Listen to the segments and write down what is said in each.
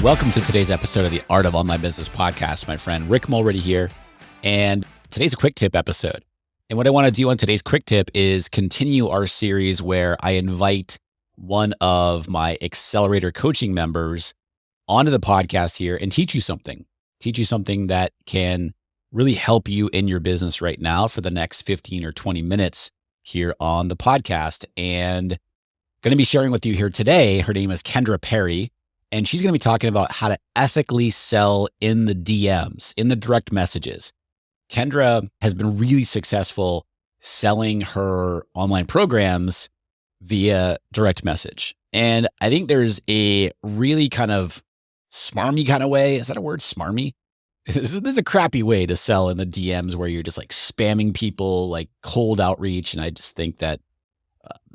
Welcome to today's episode of the Art of Online Business podcast. My friend Rick Mulready here. And today's a quick tip episode. And what I want to do on today's quick tip is continue our series where I invite one of my Accelerator Coaching members onto the podcast here and teach you something that can really help you in your business right now for the next 15 or 20 minutes here on the podcast. And going to be sharing with you here today. Her name is Kendra Perry, and she's going to be talking about how to ethically sell in the DMs, in the direct messages. Kendra has been really successful selling her online programs via direct message. And I think there's a really kind of smarmy kind of way. Is that a word? Smarmy? There's a crappy way to sell in the DMs where you're just like spamming people, like cold outreach. And I just think that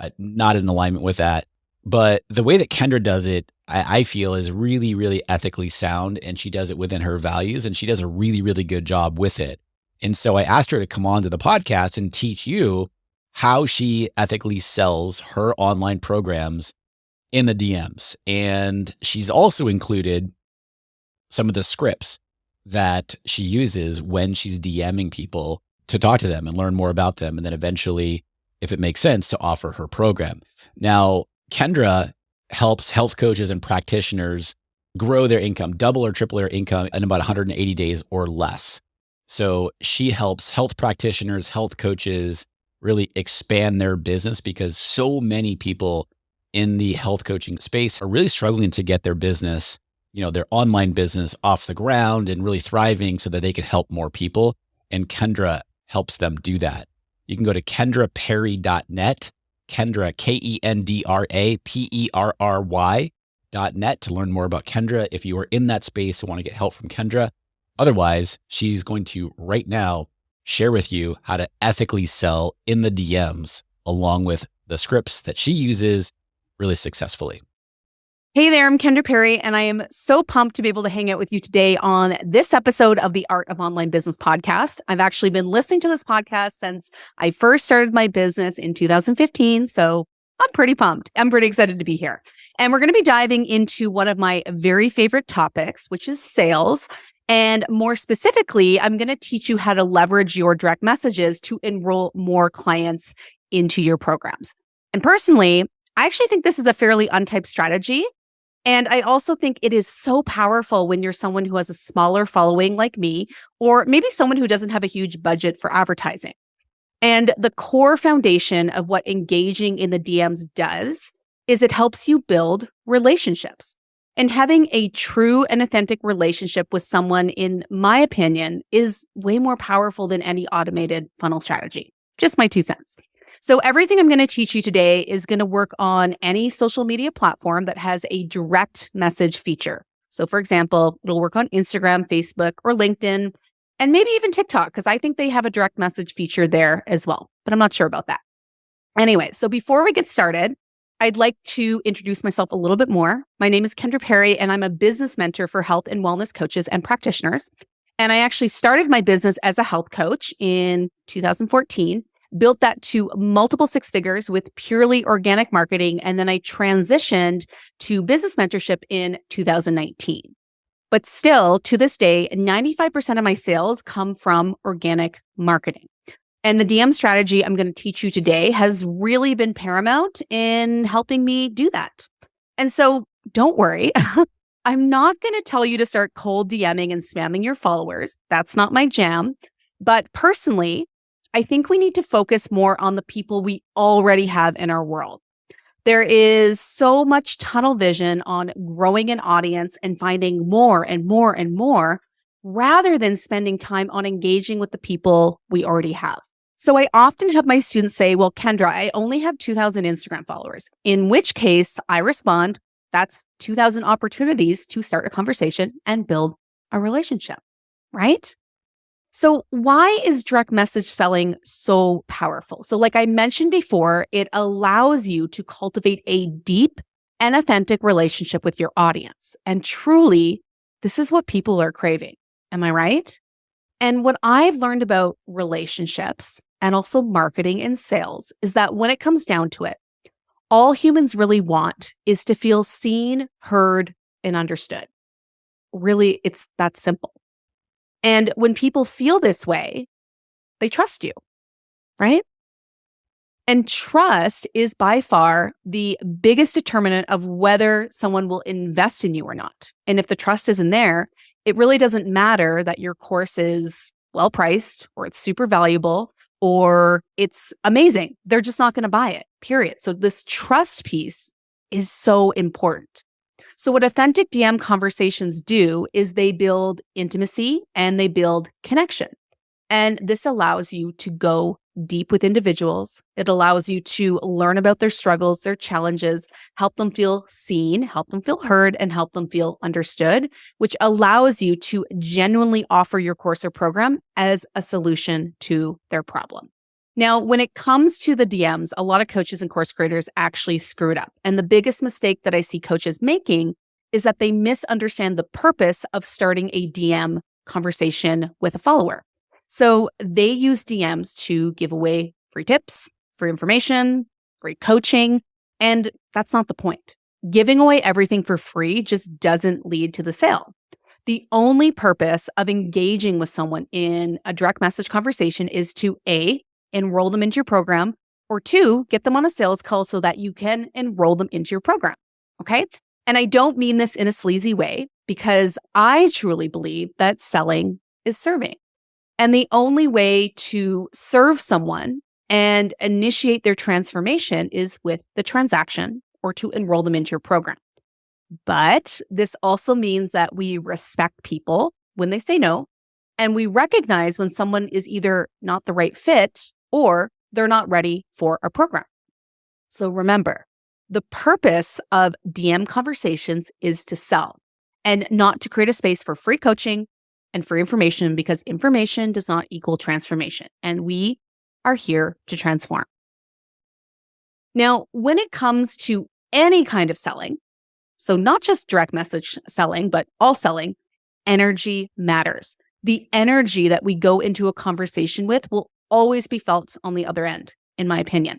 I'm not in alignment with that. But the way that Kendra does it, I feel is really, really ethically sound. And she does it within her values, and she does a really, really good job with it. And so I asked her to come on to the podcast and teach you how she ethically sells her online programs in the DMs. And she's also included some of the scripts that she uses when she's DMing people to talk to them and learn more about them. And then eventually, if it makes sense, to offer her program. Now, Kendra helps health coaches and practitioners grow their income, double or triple their income in about 180 days or less. So she helps health practitioners, health coaches really expand their business because so many people in the health coaching space are really struggling to get their business, their online business off the ground and really thriving so that they can help more people. And Kendra helps them do that. You can go to kendraperry.net, Kendra, KendraPerry.net to learn more about Kendra if you are in that space and want to get help from Kendra. Otherwise, she's going to right now share with you how to ethically sell in the DMs along with the scripts that she uses really successfully. Hey there, I'm Kendra Perry, and I am so pumped to be able to hang out with you today on this episode of the Art of Online Business podcast. I've actually been listening to this podcast since I first started my business in 2015, so I'm pretty pumped. I'm pretty excited to be here. And we're going to be diving into one of my very favorite topics, which is sales. And more specifically, I'm going to teach you how to leverage your direct messages to enroll more clients into your programs. And personally, I actually think this is a fairly untyped strategy. And I also think it is so powerful when you're someone who has a smaller following like me, or maybe someone who doesn't have a huge budget for advertising. And the core foundation of what engaging in the DMs does is it helps you build relationships. And having a true and authentic relationship with someone, in my opinion, is way more powerful than any automated funnel strategy. Just my 2 cents. So everything I'm going to teach you today is going to work on any social media platform that has a direct message feature. So for example, it'll work on Instagram, Facebook, or LinkedIn, and maybe even TikTok, because I think they have a direct message feature there as well, but I'm not sure about that. Anyway, so before we get started, I'd like to introduce myself a little bit more. My name is Kendra Perry, and I'm a business mentor for health and wellness coaches and practitioners. And I actually started my business as a health coach in 2014. Built that to multiple 6 figures with purely organic marketing. And then I transitioned to business mentorship in 2019. But still, to this day, 95% of my sales come from organic marketing. And the DM strategy I'm going to teach you today has really been paramount in helping me do that. And so don't worry, I'm not going to tell you to start cold DMing and spamming your followers. That's not my jam. But personally, I think we need to focus more on the people we already have in our world. There is so much tunnel vision on growing an audience and finding more and more and more, rather than spending time on engaging with the people we already have. So I often have my students say, well, Kendra, I only have 2,000 Instagram followers, in which case I respond, that's 2,000 opportunities to start a conversation and build a relationship, right? So why is direct message selling so powerful? So like I mentioned before, it allows you to cultivate a deep and authentic relationship with your audience. And truly, this is what people are craving. Am I right? And what I've learned about relationships and also marketing and sales is that when it comes down to it, all humans really want is to feel seen, heard, and understood. really, it's that simple. And when people feel this way, they trust you, right? And trust is by far the biggest determinant of whether someone will invest in you or not. And if the trust isn't there, it really doesn't matter that your course is well priced or it's super valuable or it's amazing. They're just not going to buy it, period. So this trust piece is so important. So what authentic DM conversations do is they build intimacy and they build connection. And this allows you to go deep with individuals. It allows you to learn about their struggles, their challenges, help them feel seen, help them feel heard, and help them feel understood, which allows you to genuinely offer your course or program as a solution to their problem. Now, when it comes to the DMs, a lot of coaches and course creators actually screw it up. And the biggest mistake that I see coaches making is that they misunderstand the purpose of starting a DM conversation with a follower. So they use DMs to give away free tips, free information, free coaching, and that's not the point. Giving away everything for free just doesn't lead to the sale. The only purpose of engaging with someone in a direct message conversation is to A, enroll them into your program, or 2, get them on a sales call so that you can enroll them into your program, okay? And I don't mean this in a sleazy way because I truly believe that selling is serving. And the only way to serve someone and initiate their transformation is with the transaction or to enroll them into your program. But this also means that we respect people when they say no, and we recognize when someone is either not the right fit or they're not ready for a program. So remember, the purpose of DM conversations is to sell and not to create a space for free coaching and free information, because information does not equal transformation. And we are here to transform. Now, when it comes to any kind of selling, so not just direct message selling, but all selling, energy matters. The energy that we go into a conversation with will always be felt on the other end, in my opinion.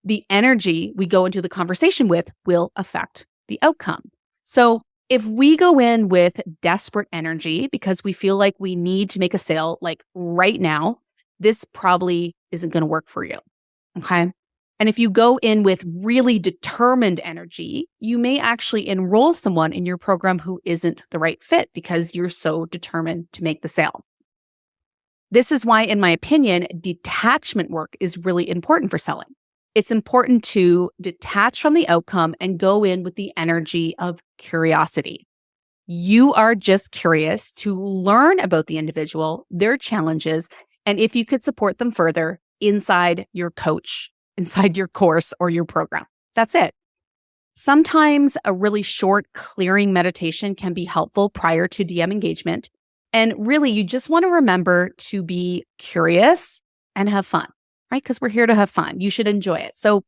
The energy we go into the conversation with will affect the outcome. So if we go in with desperate energy because we feel like we need to make a sale like right now, this probably isn't going to work for you, okay? And if you go in with really determined energy, you may actually enroll someone in your program who isn't the right fit because you're so determined to make the sale. This is why, in my opinion, detachment work is really important for selling. It's important to detach from the outcome and go in with the energy of curiosity. You are just curious to learn about the individual, their challenges, and if you could support them further inside your coach, inside your course or your program. That's it. Sometimes a really short clearing meditation can be helpful prior to DM engagement. And really, you just want to remember to be curious and have fun. Right? Because we're here to have fun. You should enjoy it. So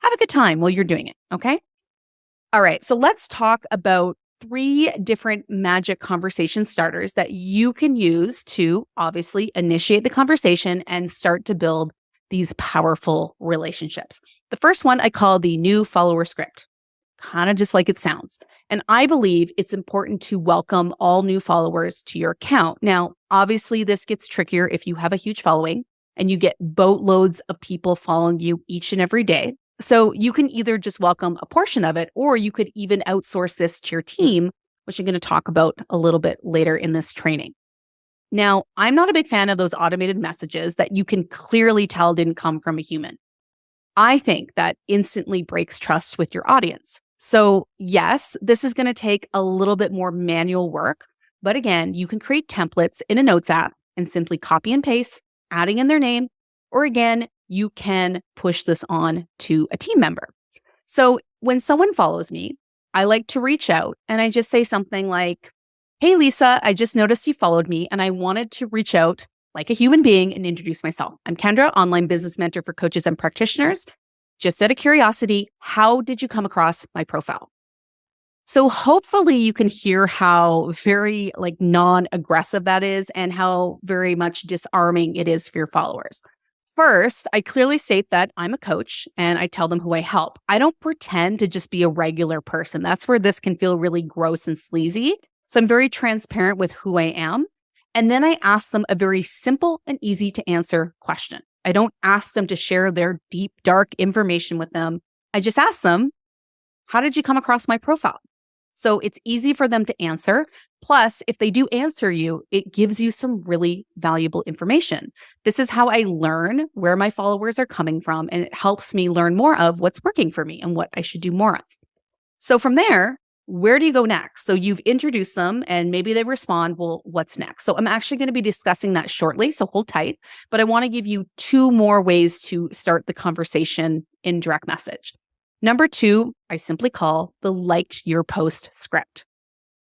have a good time while you're doing it. Okay. All right. So let's talk about 3 different magic conversation starters that you can use to obviously initiate the conversation and start to build these powerful relationships. The first one I call the new follower script, kind of just like it sounds. And I believe it's important to welcome all new followers to your account. Now, obviously, this gets trickier if you have a huge following and you get boatloads of people following you each and every day. So you can either just welcome a portion of it, or you could even outsource this to your team, which I'm going to talk about a little bit later in this training. Now, I'm not a big fan of those automated messages that you can clearly tell didn't come from a human. I think that instantly breaks trust with your audience. So yes, this is going to take a little bit more manual work, but again, you can create templates in a Notes app and simply copy and paste, adding in their name, or again, you can push this on to a team member. So when someone follows me, I like to reach out and I just say something like, "Hey, Lisa, I just noticed you followed me and I wanted to reach out like a human being and introduce myself. I'm Kendra, online business mentor for coaches and practitioners. Just out of curiosity, how did you come across my profile?" So hopefully you can hear how very non-aggressive that is and how very much disarming it is for your followers. First, I clearly state that I'm a coach and I tell them who I help. I don't pretend to just be a regular person. That's where this can feel really gross and sleazy. So I'm very transparent with who I am. And then I ask them a very simple and easy to answer question. I don't ask them to share their deep, dark information with them. I just ask them, how did you come across my profile? So it's easy for them to answer. Plus, if they do answer you, it gives you some really valuable information. This is how I learn where my followers are coming from, and it helps me learn more of what's working for me and what I should do more of. So from there, where do you go next? So you've introduced them and maybe they respond, well, what's next? So I'm actually going to be discussing that shortly, so hold tight. But I want to give you 2 more ways to start the conversation in direct message. Number 2, I simply call the liked your post script.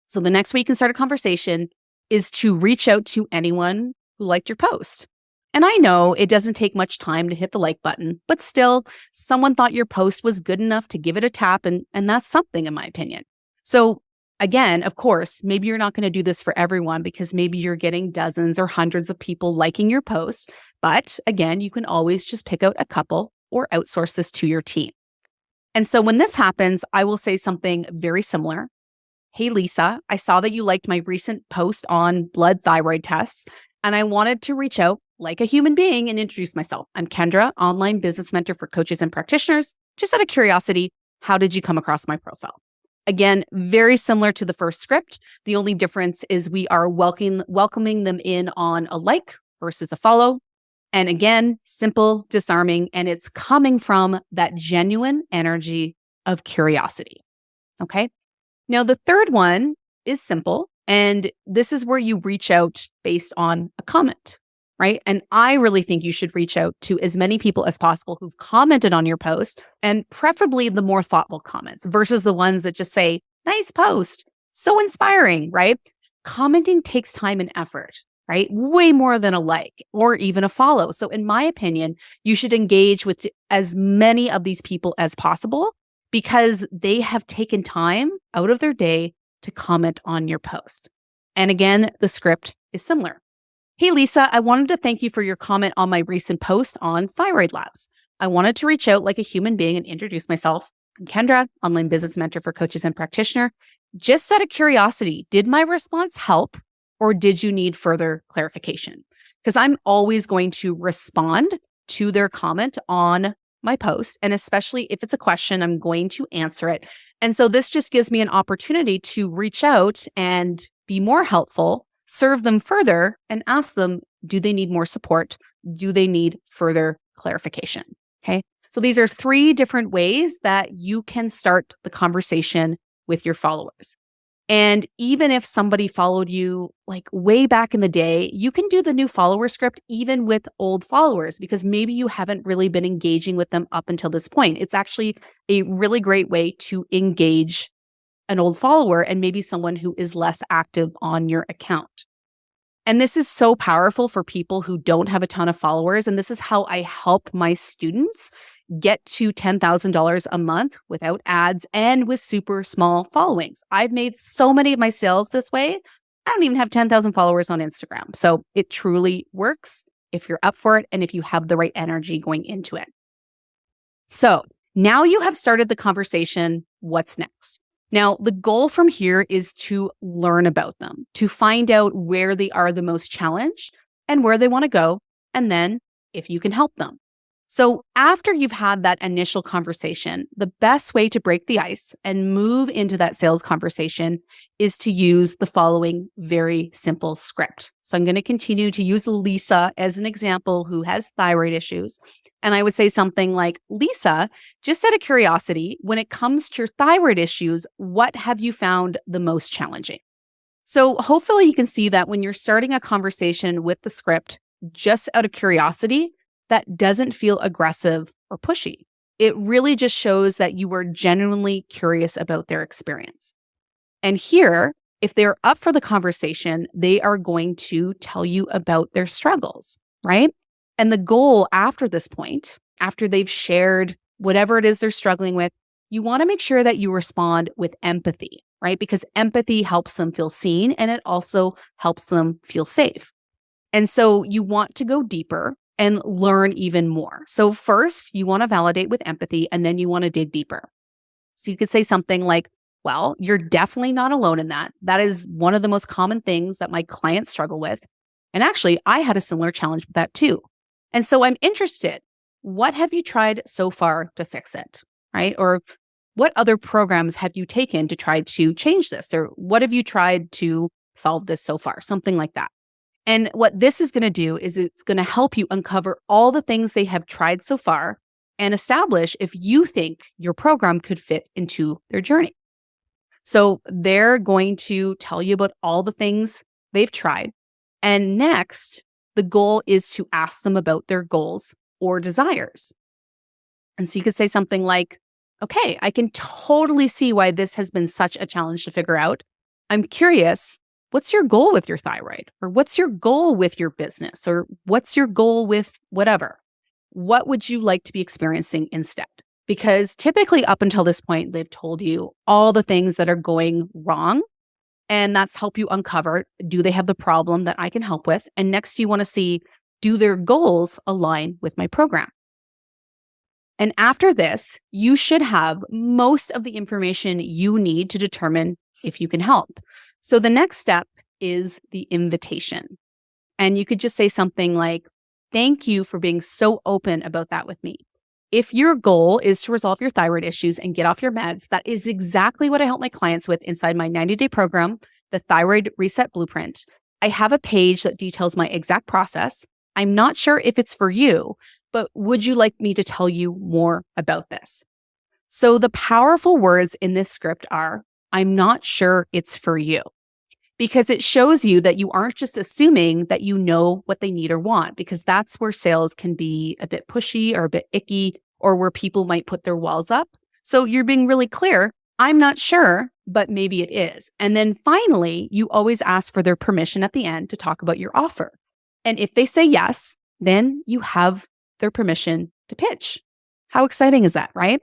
So the next way you can start a conversation is to reach out to anyone who liked your post. And I know it doesn't take much time to hit the like button, but still, someone thought your post was good enough to give it a tap, and that's something in my opinion. So again, of course, maybe you're not going to do this for everyone because maybe you're getting dozens or hundreds of people liking your post. But again, you can always just pick out a couple or outsource this to your team. And so when this happens, I will say something very similar. Hey, Lisa, I saw that you liked my recent post on blood thyroid tests, and I wanted to reach out like a human being and introduce myself. I'm Kendra, online business mentor for coaches and practitioners. Just out of curiosity, how did you come across my profile? Again, very similar to the first script. The only difference is we are welcoming them in on a like versus a follow. And again, simple, disarming, and it's coming from that genuine energy of curiosity. Okay. Now, the third one is simple, and this is where you reach out based on a comment, right? And I really think you should reach out to as many people as possible who've commented on your post, and preferably the more thoughtful comments versus the ones that just say, nice post, so inspiring, right? Commenting takes time and effort, right? Way more than a like or even a follow. So in my opinion, you should engage with as many of these people as possible because they have taken time out of their day to comment on your post. And again, the script is similar. Hey, Lisa, I wanted to thank you for your comment on my recent post on thyroid labs. I wanted to reach out like a human being and introduce myself. I'm Kendra, online business mentor for coaches and practitioner. Just out of curiosity, did my response help or did you need further clarification? Because I'm always going to respond to their comment on my post. And especially if it's a question, I'm going to answer it. And so this just gives me an opportunity to reach out and be more helpful, serve them further, and ask them, do they need more support? Do they need further clarification? Okay. So these are 3 different ways that you can start the conversation with your followers. And even if somebody followed you like way back in the day, you can do the new follower script even with old followers because maybe you haven't really been engaging with them up until this point. It's actually a really great way to engage an old follower and maybe someone who is less active on your account. And this is so powerful for people who don't have a ton of followers. And this is how I help my students get to $10,000 a month without ads and with super small followings. I've made so many of my sales this way. I don't even have 10,000 followers on Instagram. So it truly works if you're up for it and if you have the right energy going into it. So now you have started the conversation. What's next? Now, the goal from here is to learn about them, to find out where they are the most challenged and where they want to go, and then if you can help them. So after you've had that initial conversation, the best way to break the ice and move into that sales conversation is to use the following very simple script. So I'm going to continue to use Lisa as an example who has thyroid issues. And I would say something like, Lisa, just out of curiosity, when it comes to your thyroid issues, what have you found the most challenging? So hopefully you can see that when you're starting a conversation with the script, just out of curiosity, that doesn't feel aggressive or pushy. It really just shows that you were genuinely curious about their experience. And here, if they're up for the conversation, they are going to tell you about their struggles, right? And the goal after this point, after they've shared whatever it is they're struggling with, you want to make sure that you respond with empathy, right? Because empathy helps them feel seen and it also helps them feel safe. And so you want to go deeper and learn even more. So first, you want to validate with empathy, and then you want to dig deeper. So you could say something like, Well, you're definitely not alone in that. That is one of the most common things that my clients struggle with. And actually, I had a similar challenge with that too. And so I'm interested, what have you tried so far to fix it? Right? Or what other programs have you taken to try to change this? Or what have you tried to solve this so far? Something like that. And what this is going to do is it's going to help you uncover all the things they have tried so far and establish if you think your program could fit into their journey. So they're going to tell you about all the things they've tried. And next, the goal is to ask them about their goals or desires. And so you could say something like, okay, I can totally see why this has been such a challenge to figure out. I'm curious, what's your goal with your thyroid? Or what's your goal with your business? Or what's your goal with whatever? What would you like to be experiencing instead? Because typically up until this point, they've told you all the things that are going wrong. And that's help you uncover, do they have the problem that I can help with? And next you want to see, do their goals align with my program? And after this, you should have most of the information you need to determine if you can help. So the next step is the invitation. And you could just say something like, thank you for being so open about that with me. If your goal is to resolve your thyroid issues and get off your meds, that is exactly what I help my clients with inside my 90-day program, the Thyroid Reset Blueprint. I have a page that details my exact process. I'm not sure if it's for you, but would you like me to tell you more about this? So the powerful words in this script are, I'm not sure it's for you, because it shows you that you aren't just assuming that you know what they need or want, because that's where sales can be a bit pushy or a bit icky, or where people might put their walls up. So you're being really clear, I'm not sure, but maybe it is. And then finally, you always ask for their permission at the end to talk about your offer. And if they say yes, then you have their permission to pitch. How exciting is that, right?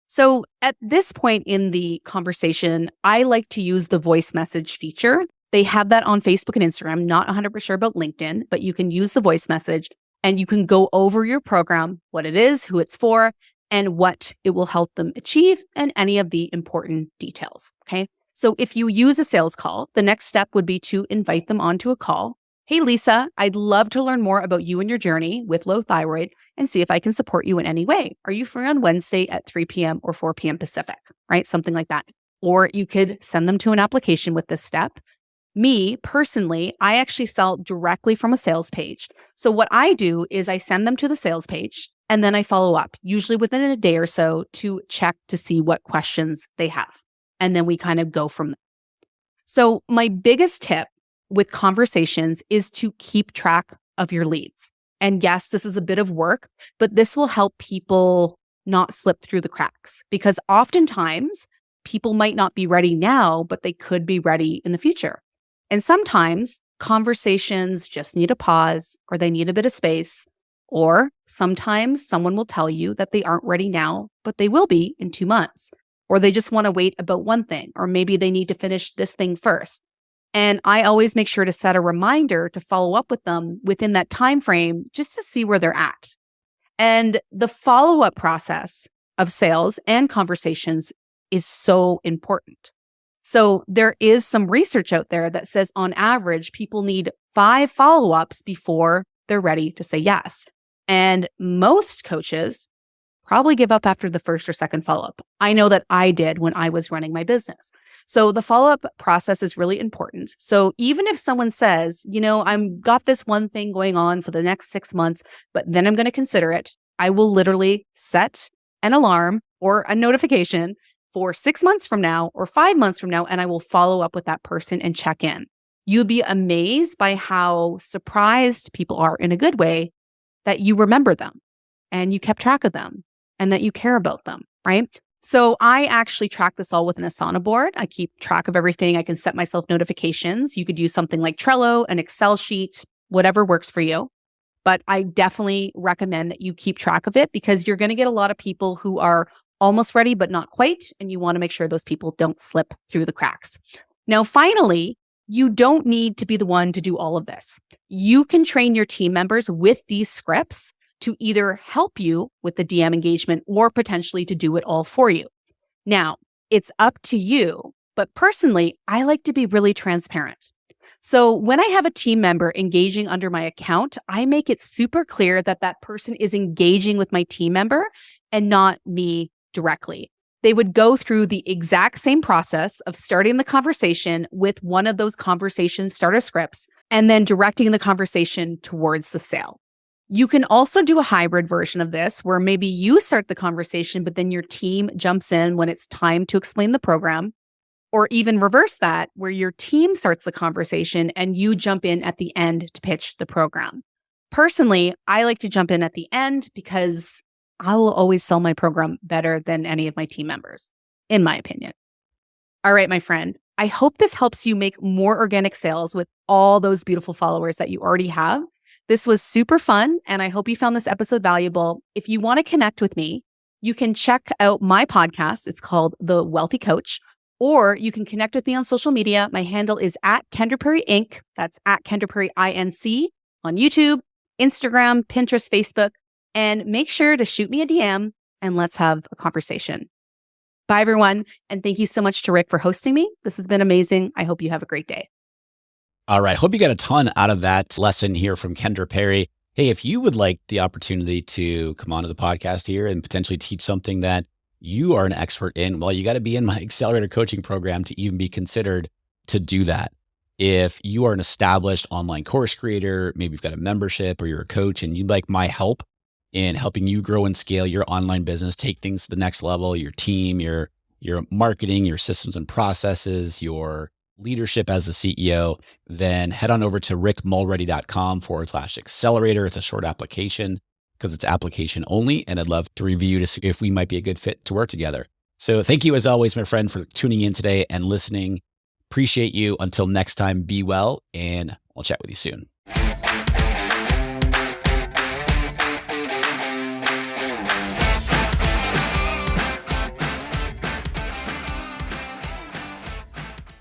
So at this point in the conversation, I like to use the voice message feature. They have that on Facebook and Instagram, not 100% sure about LinkedIn, but you can use the voice message and you can go over your program, what it is, who it's for, and what it will help them achieve, and any of the important details, okay? So if you use a sales call, the next step would be to invite them onto a call. Hey, Lisa, I'd love to learn more about you and your journey with low thyroid and see if I can support you in any way. Are you free on Wednesday at 3 p.m. or 4 p.m. Pacific, right? Something like that. Or you could send them to an application with this step. Me, personally, I actually sell directly from a sales page. So what I do is I send them to the sales page and then I follow up, usually within a day or so, to check to see what questions they have. And then we kind of go from there. So my biggest tip with conversations is to keep track of your leads. And yes, this is a bit of work, but this will help people not slip through the cracks, because oftentimes people might not be ready now, but they could be ready in the future. And sometimes conversations just need a pause, or they need a bit of space, or sometimes someone will tell you that they aren't ready now, but they will be in 2 months, or they just want to wait about one thing, or maybe they need to finish this thing first. And I always make sure to set a reminder to follow up with them within that time frame just to see where they're at. And the follow-up process of sales and conversations is so important. So there is some research out there that says on average, people need 5 follow-ups before they're ready to say yes. And most coaches probably give up after the first or second follow-up. I know that I did when I was running my business. So the follow-up process is really important. So even if someone says, I've got this one thing going on for the next 6 months, but then I'm going to consider it, I will literally set an alarm or a notification for 6 months from now or 5 months from now, and I will follow up with that person and check in. You'd be amazed by how surprised people are, in a good way, that you remember them and you kept track of them and that you care about them, right? So I actually track this all with an Asana board. I keep track of everything. I can set myself notifications. You could use something like Trello, an Excel sheet, whatever works for you. But I definitely recommend that you keep track of it, because you're going to get a lot of people who are almost ready, but not quite. And you want to make sure those people don't slip through the cracks. Now, finally, you don't need to be the one to do all of this. You can train your team members with these scripts to either help you with the DM engagement or potentially to do it all for you. Now, It's up to you. But personally, I like to be really transparent. So when I have a team member engaging under my account, I make it super clear that that person is engaging with my team member and not me directly. They would go through the exact same process of starting the conversation with one of those conversation starter scripts and then directing the conversation towards the sale. You can also do a hybrid version of this where maybe you start the conversation, but then your team jumps in when it's time to explain the program. Or even reverse that, where your team starts the conversation and you jump in at the end to pitch the program. Personally, I like to jump in at the end because I will always sell my program better than any of my team members, in my opinion. All right, my friend, I hope this helps you make more organic sales with all those beautiful followers that you already have. This was super fun, and I hope you found this episode valuable. If you want to connect with me, you can check out my podcast. It's called The Wealthy Coach. Or you can connect with me on social media. My handle is at Kendra Perry Inc. That's at Kendra Perry INC on YouTube, Instagram, Pinterest, Facebook. And make sure to shoot me a DM and let's have a conversation. Bye, everyone. And thank you so much to Rick for hosting me. This has been amazing. I hope you have a great day. All right. Hope you got a ton out of that lesson here from Kendra Perry. Hey, if you would like the opportunity to come onto the podcast here and potentially teach something that you are an expert in, well, you got to be in my Accelerator Coaching program to even be considered to do that. If you are an established online course creator, maybe you've got a membership or you're a coach and you'd like my help in helping you grow and scale your online business, take things to the next level, your team, your marketing, your systems and processes, your leadership as a CEO, then head on over to rickmulready.com/accelerator. It's a short application because it's application only, and I'd love to review to see if we might be a good fit to work together. So thank you as always, my friend, for tuning in today and listening. Appreciate you. Until next time, be well, and I'll chat with you soon.